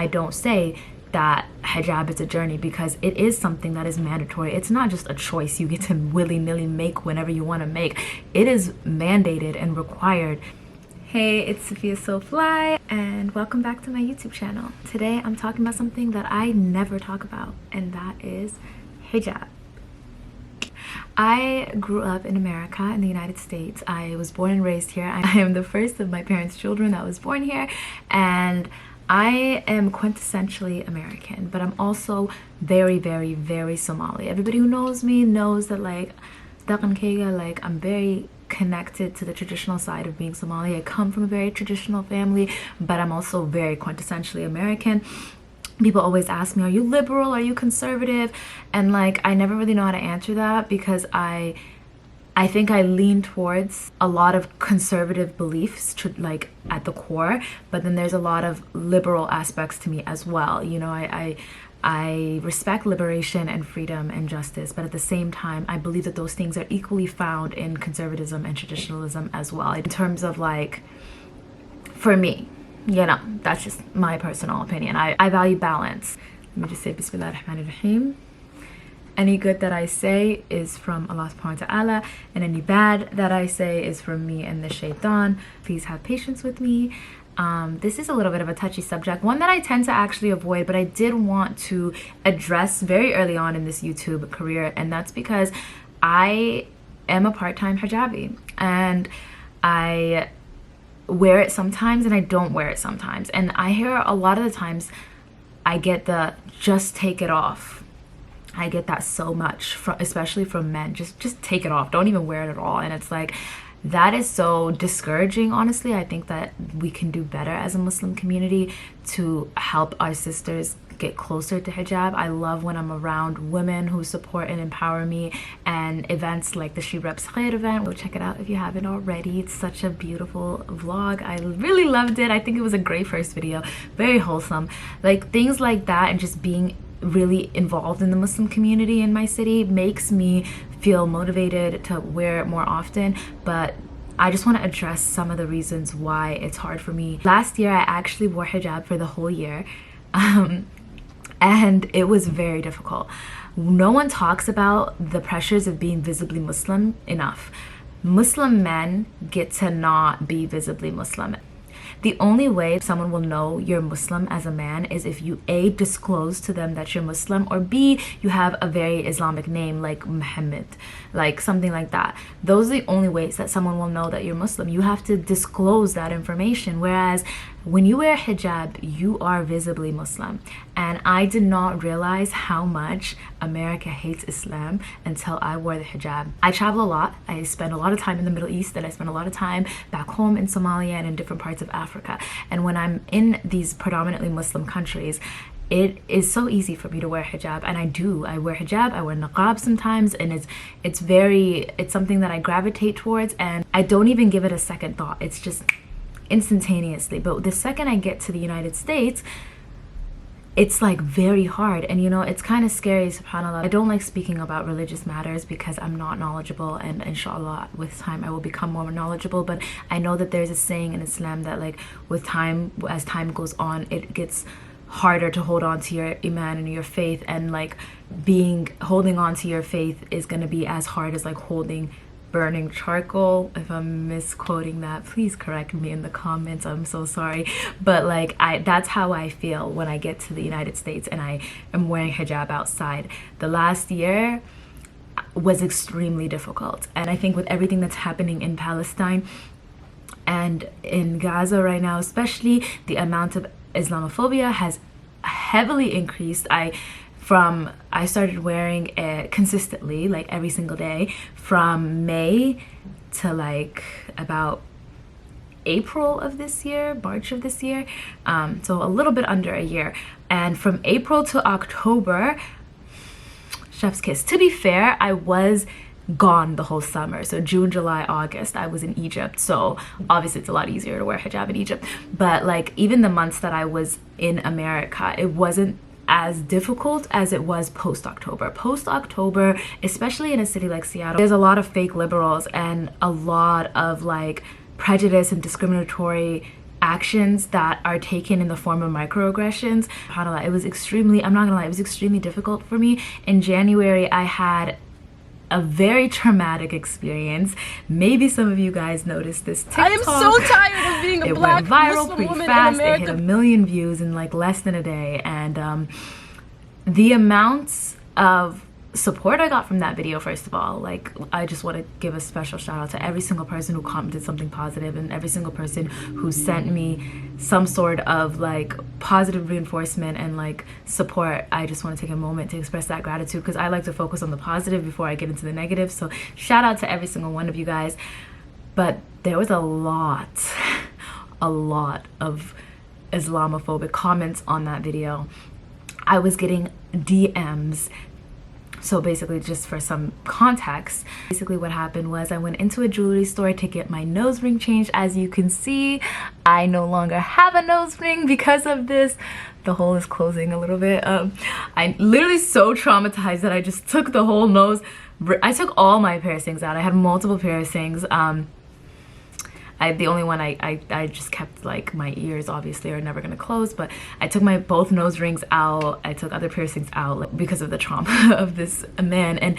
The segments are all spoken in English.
I don't say that hijab is a journey, because it is something that is mandatory. It's not just a choice you get to willy-nilly make whenever you want to make. It is mandated and required. Hey, it's Sophia So Fly, and welcome back to my YouTube channel. Today I'm talking about something that I never talk about, and that is hijab. I grew up in America, in the United States. I was born and raised here. I am the first of my parents' children that was born here, and I am quintessentially American, but I'm also very, very, very Somali. Everybody who knows me knows that I'm very connected to the traditional side of being Somali. I come from a very traditional family, but I'm also very quintessentially American. People always ask me, are you liberal? Are you conservative? And I never really know how to answer that, because I think I lean towards a lot of conservative beliefs at the core, but then there's a lot of liberal aspects to me as well. You know, I respect liberation and freedom and justice, but at the same time, I believe that those things are equally found in conservatism and traditionalism as well. In terms of for me, you know, that's just my personal opinion. I value balance. Let me just say Bismillah ar-Rahman ar-Rahim. Any good that I say is from Allah subhanahu wa ta'ala, and any bad that I say is from me and the shaitan. Please have patience with me. This is a little bit of a touchy subject, one that I tend to actually avoid, but I did want to address very early on in this YouTube career, and that's because I am a part-time hijabi, and I wear it sometimes and I don't wear it sometimes. And I hear a lot of the times I get the just take it off. I get that so much, especially from men. Just take it off. Don't even wear it at all. And it's that is so discouraging, honestly. I think that we can do better as a Muslim community to help our sisters get closer to hijab. I love when I'm around women who support and empower me, and events like the She Reps Khair event. Go check it out if you haven't already. It's such a beautiful vlog. I really loved it. I think it was a great first video. Very wholesome. Things like that, and just being really involved in the Muslim community in my city makes me feel motivated to wear it more often. But I just want to address some of the reasons why it's hard for me. Last year I actually wore hijab for the whole year, and it was very difficult. No one talks about the pressures of being visibly Muslim enough. Muslim men get to not be visibly Muslim. The only way someone will know you're Muslim as a man is if you A, disclose to them that you're Muslim, or B, you have a very Islamic name like Muhammad, something like that. Those are the only ways that someone will know that you're Muslim. You have to disclose that information, whereas when you wear hijab, you are visibly Muslim. And I did not realize how much America hates Islam until I wore the hijab. I travel a lot. I spend a lot of time in the Middle East, and I spend a lot of time back home in Somalia and in different parts of Africa. And when I'm in these predominantly Muslim countries, it is so easy for me to wear hijab, and I wear hijab, I wear niqab sometimes, and it's something that I gravitate towards, and I don't even give it a second thought. It's just instantaneously. But the second I get to the United States, it's very hard, and it's kind of scary, subhanAllah. I don't like speaking about religious matters because I'm not knowledgeable, and inshallah with time I will become more knowledgeable. But I know that there's a saying in Islam that with time, as time goes on, it gets harder to hold on to your iman and your faith, and holding on to your faith is going to be as hard as holding burning charcoal. If I'm misquoting that, please correct me in the comments. I'm so sorry, but that's how I feel when I get to the United States and I am wearing hijab outside. The last year was extremely difficult, and I think with everything that's happening in Palestine and in Gaza right now, especially, the amount of Islamophobia has heavily increased. I started wearing it consistently, every single day, from May to about April of this year, March of this year, so a little bit under a year. And from April to October, chef's kiss. To be fair, I was gone the whole summer, so June, July, August I was in Egypt, so obviously it's a lot easier to wear hijab in Egypt. But even the months that I was in America, it wasn't as difficult as it was post-October. Post-October, especially in a city like Seattle, there's a lot of fake liberals and a lot of prejudice and discriminatory actions that are taken in the form of microaggressions. It was extremely, I'm not gonna lie, it was extremely difficult for me. In January, I had a very traumatic experience. Maybe some of you guys noticed this TikTok. I am so tired of being a black Muslim woman. It went viral Muslim pretty woman fast. in America. It hit 1 million views in like less than a day. And the amounts of support I got from that video, first of all, like, I just want to give a special shout out to every single person who commented something positive and every single person who sent me some sort of like positive reinforcement and like support. I just want to take a moment to express that gratitude, because I like to focus on the positive before I get into the negative. So shout out to every single one of you guys. But there was a lot of Islamophobic comments on that video. I was getting DMs. So basically, just for some context, basically what happened was I went into a jewelry store to get my nose ring changed. As you can see, I no longer have a nose ring because of this. The hole is closing a little bit. I'm literally so traumatized that I just took the whole nose. I took all my piercings out. I had multiple piercings. The only one I just kept, like, my ears obviously are never gonna close, but I took my both nose rings out. I took other piercings out, like, because of the trauma of this man. And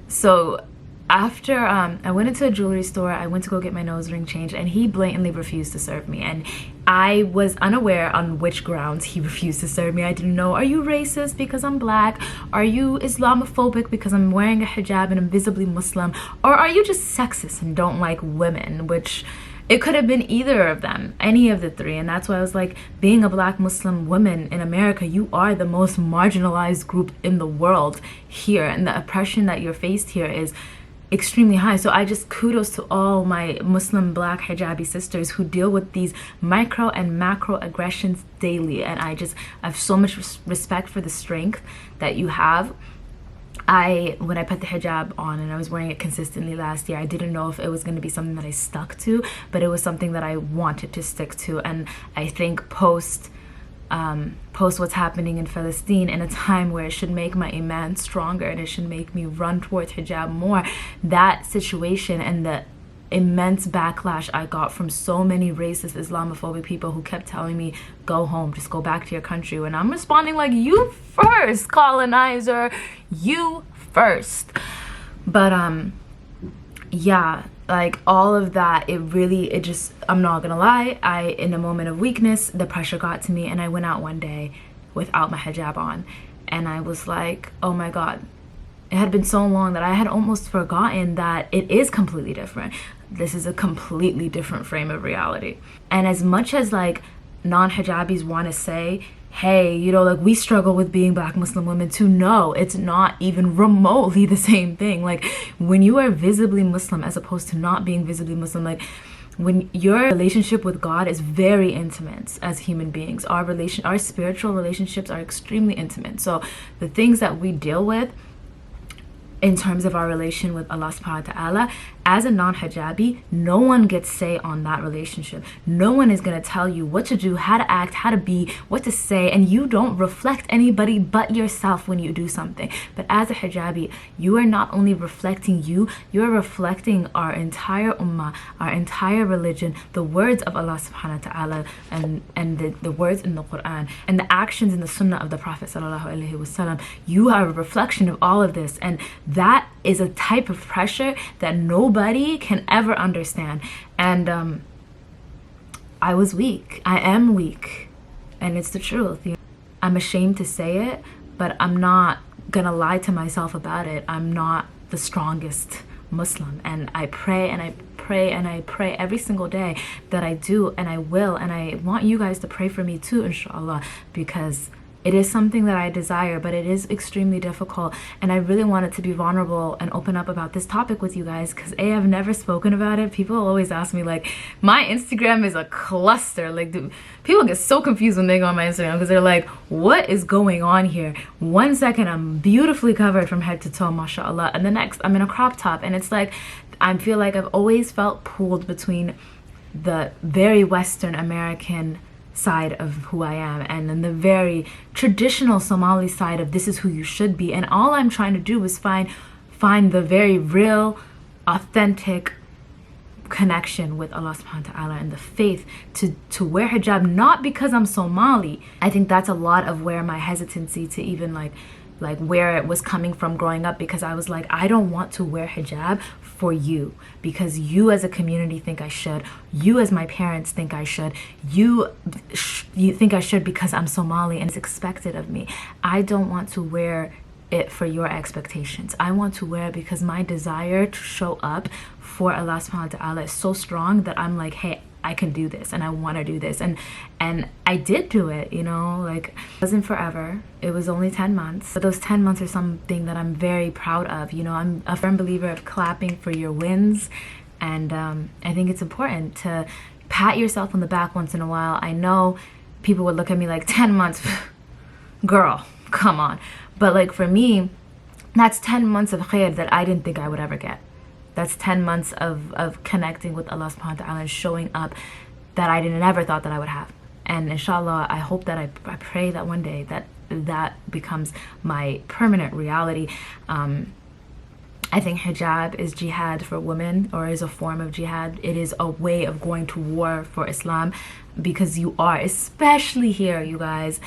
so after I went into a jewelry store, I went to go get my nose ring changed, and he blatantly refused to serve me. And I was unaware on which grounds he refused to serve me. I didn't know, are you racist because I'm black? Are you Islamophobic because I'm wearing a hijab and I'm visibly Muslim? Or are you just sexist and don't like women? Which, it could have been either of them, any of the three. And that's why I was like, being a black Muslim woman in America, you are the most marginalized group in the world here, and the oppression that you're faced here is extremely high. So I just kudos to all my Muslim black hijabi sisters who deal with these micro and macro aggressions daily. And I have so much respect for the strength that you have. When I put the hijab on and I was wearing it consistently last year, I didn't know if it was going to be something that I stuck to, but it was something that I wanted to stick to. And I think post what's happening in Palestine, in a time where it should make my iman stronger and it should make me run towards hijab more, that situation and the immense backlash I got from so many racist Islamophobic people who kept telling me, go home, just go back to your country, when I'm responding like, you first, colonizer, you first. But yeah, like, all of that, I'm not gonna lie, in a moment of weakness, the pressure got to me, and I went out one day without my hijab on, and I was like, oh my God, it had been so long that I had almost forgotten that it is completely different. This is a completely different frame of reality. And as much as like non-hijabis want to say, hey, you know, like, we struggle with being black Muslim women too, no, it's not even remotely the same thing. Like, when you are visibly Muslim as opposed to not being visibly Muslim, like, when your relationship with God is very intimate as human beings, our spiritual relationships are extremely intimate. So the things that we deal with in terms of our relation with Allah subhanahu wa ta'ala, as a non-hijabi, no one gets say on that relationship. No one is going to tell you what to do, how to act, how to be, what to say, and you don't reflect anybody but yourself when you do something. But as a hijabi, you are not only reflecting you are reflecting our entire ummah, our entire religion, the words of Allah subhanahu wa ta'ala, and the words in the Quran, and the actions in the sunnah of the Prophet sallallahu alaihi wasallam. You are a reflection of all of this, and that is a type of pressure that nobody can ever understand. And I was weak. I am weak, and it's the truth. I'm ashamed to say it, but I'm not gonna lie to myself about it. I'm not the strongest Muslim, and I pray and I pray and I pray every single day that I do, and I will, and I want you guys to pray for me too, inshallah, because it is something that I desire, but it is extremely difficult. And I really wanted to be vulnerable and open up about this topic with you guys, because I've never spoken about it. People always ask me, like, my Instagram is a cluster. Like, people get so confused when they go on my Instagram, because they're like, what is going on here? One second I'm beautifully covered from head to toe, mashallah, and the next I'm in a crop top. And it's like, I feel like I've always felt pulled between the very Western American side of who I am and then the very traditional Somali side of this is who you should be. And all I'm trying to do is find the very real, authentic, connection with Allah subhanahu wa ta'ala and the faith to wear hijab, not because I'm Somali. I think that's a lot of where my hesitancy to even like where it was coming from growing up, because I was like, I don't want to wear hijab for you because you as a community think I should, you as my parents think I should, you think I should because I'm Somali and it's expected of me. I don't want to wear it for your expectations. I want to wear it because my desire to show up for Allah subhanahu wa ta'ala is so strong that I'm like, hey, I can do this and I want to do this, and I did do it, you know. Like, it wasn't forever, it was only 10 months, but those 10 months are something that I'm very proud of, you know. I'm a firm believer of clapping for your wins, and I think it's important to pat yourself on the back once in a while. I know people would look at me like, 10 months girl, come on. But like, for me, that's 10 months of khair that I didn't think I would ever get. That's 10 months of connecting with Allah subhanahu wa ta'ala and showing up that I never thought that I would have. And inshallah, I hope that I pray that one day that becomes my permanent reality. I think hijab is jihad for women, or is a form of jihad. It is a way of going to war for Islam, because you are, especially here, you guys.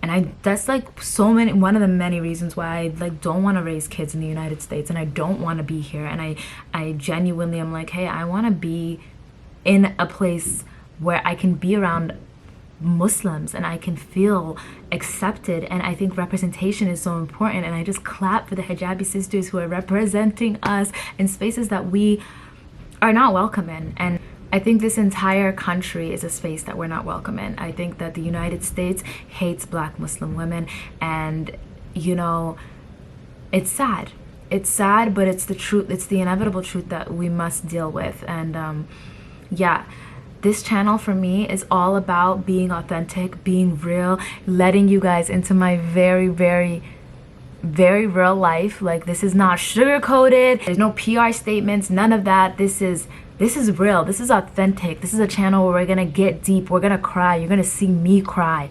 And that's like one of the many reasons why I like don't want to raise kids in the United States, and I don't want to be here. And I genuinely am like, hey, I want to be in a place where I can be around Muslims and I can feel accepted. And I think representation is so important, and I just clap for the hijabi sisters who are representing us in spaces that we are not welcome in. And I think this entire country is a space that we're not welcome in. I think that the United States hates Black Muslim women, and you know, it's sad. It's sad, but it's the truth. It's the inevitable truth that we must deal with. And yeah, this channel for me is all about being authentic, being real, letting you guys into my very, very, very real life. Like, this is not sugar-coated. There's no PR statements, none of that. This is real. This is authentic. This is a channel where we're gonna get deep. We're gonna cry. You're gonna see me cry,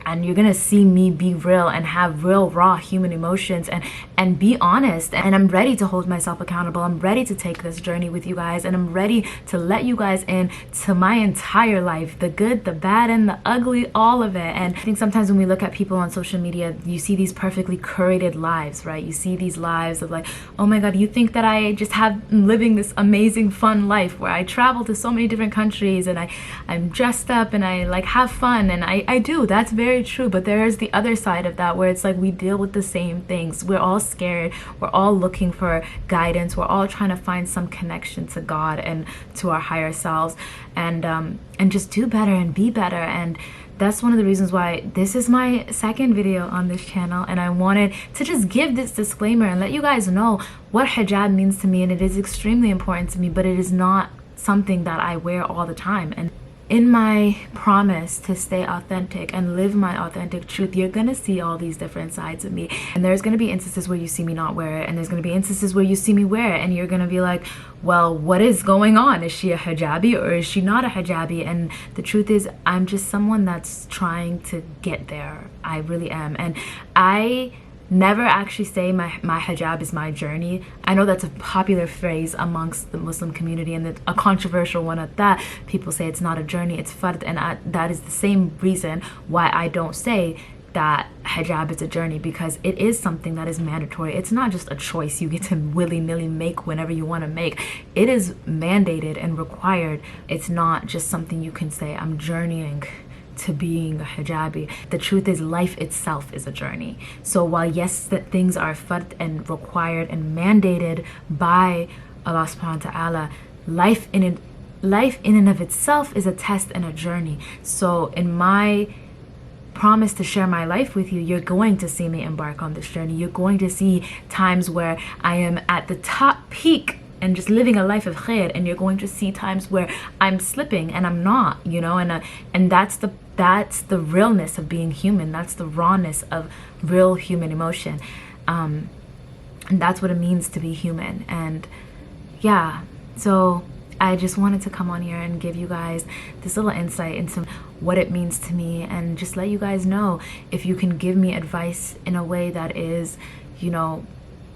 and you're gonna see me be real and have real, raw human emotions and be honest. And I'm ready to hold myself accountable. I'm ready to take this journey with you guys, and I'm ready to let you guys in to my entire life, the good, the bad, and the ugly, all of it. And I think sometimes when we look at people on social media, you see these perfectly curated lives, right? You see these lives of like, oh my God, you think that I just I'm living this amazing fun life where I travel to so many different countries and I'm dressed up and I like have fun, and I do. That's very true. But there is the other side of that where it's like we deal with the same things. We're all scared. We're all looking for guidance. We're all trying to find some connection to God and to our higher selves, and just do better and be better. And that's one of the reasons why this is my second video on this channel, and I wanted to just give this disclaimer and let you guys know what hijab means to me. And it is extremely important to me, but it is not something that I wear all the time. And in my promise to stay authentic and live my authentic truth, you're gonna see all these different sides of me. And there's gonna be instances where you see me not wear it, and there's gonna be instances where you see me wear it, and you're gonna be like, well, what is going on? Is she a hijabi or is she not a hijabi? And the truth is, I'm just someone that's trying to get there. I really am. And I never actually say my hijab is my journey. I know that's a popular phrase amongst the Muslim community, and a controversial one at that. People say it's not a journey, it's fard, and that is the same reason why I don't say that hijab is a journey, because it is something that is mandatory. It's not just a choice you get to willy-nilly make whenever you want to make. It is mandated and required. It's not just something you can say, I'm journeying to being a hijabi. The truth is, life itself is a journey. So while yes, that things are fard and required and mandated by Allah subhanahu wa ta'ala, life in and of itself is a test and a journey. So in my promise to share my life with you, you're going to see me embark on this journey. You're going to see times where I am at the top peak and just living a life of khair, and you're going to see times where I'm slipping and I'm not, you know. And that's the realness of being human. That's the rawness of real human emotion, and that's what it means to be human. And yeah, so I just wanted to come on here and give you guys this little insight into what it means to me, and just let you guys know, if you can give me advice in a way that is, you know,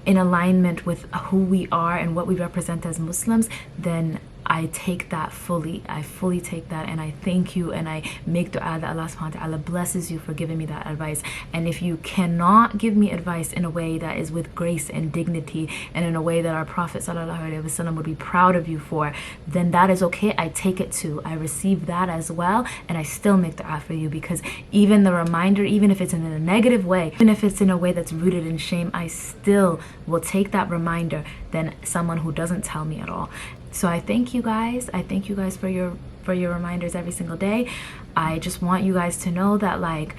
in alignment with who we are and what we represent as Muslims, then I take that fully. I fully take that, and I thank you, and I make dua that Allah subhanahu wa ta'ala blesses you for giving me that advice. And if you cannot give me advice in a way that is with grace and dignity, and in a way that our Prophet sallallahu alaihi wasallam would be proud of you for, then that is okay. I take it too. I receive that as well, and I still make dua for you, because even the reminder, even if it's in a negative way, even if it's in a way that's rooted in shame, I still will take that reminder than someone who doesn't tell me at all. So I thank you guys. I thank you guys for your reminders every single day. I just want you guys to know that, like,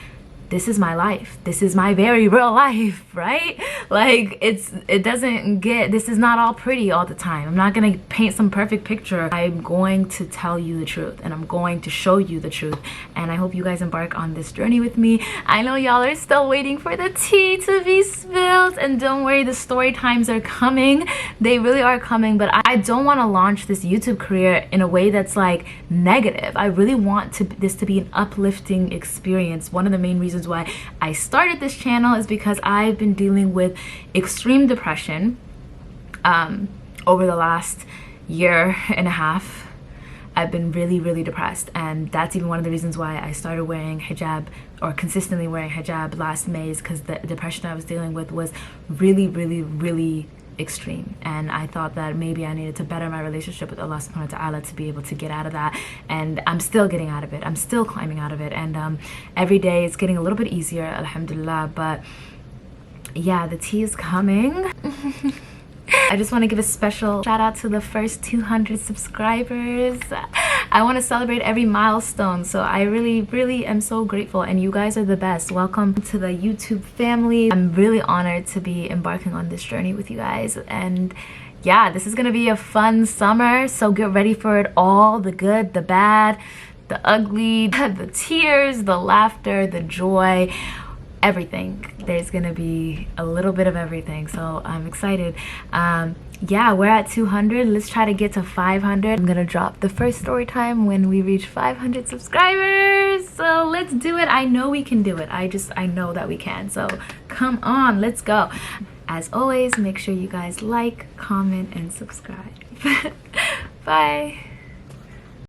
this is my life. This is my very real life, right? Like, this is not all pretty all the time. I'm not gonna paint some perfect picture. I'm going to tell you the truth, and I'm going to show you the truth. And I hope you guys embark on this journey with me. I know y'all are still waiting for the tea to be spilled, and don't worry, the story times are coming. They really are coming, but I don't want to launch this YouTube career in a way that's like negative. I really want this to be an uplifting experience. One of the main reasons why I started this channel is because I've been dealing with extreme depression over the last year and a half. I've been really depressed, and that's even one of the reasons why I started wearing hijab, or consistently wearing hijab, last May, is because the depression I was dealing with was really extreme, and I thought that maybe I needed to better my relationship with Allah subhanahu wa ta'ala to be able to get out of that. And I'm still getting out of it. I'm still climbing out of it, and every day it's getting a little bit easier, alhamdulillah. But yeah, the tea is coming. I just want to give a special shout out to the first 200 subscribers. I want to celebrate every milestone, so I really am so grateful, and you guys are the best. Welcome to the YouTube family. I'm really honored to be embarking on this journey with you guys, and yeah, this is gonna be a fun summer, so get ready for it all: the good, the bad, the ugly, the tears, the laughter, the joy, everything. There's gonna be a little bit of everything, so I'm excited. Yeah, we're at 200. Let's try to get to 500. I'm gonna drop the first story time when we reach 500 subscribers, so let's do it. I know we can do it. I know that we can, so come on, let's go. As always, make sure you guys like, comment, and subscribe. Bye.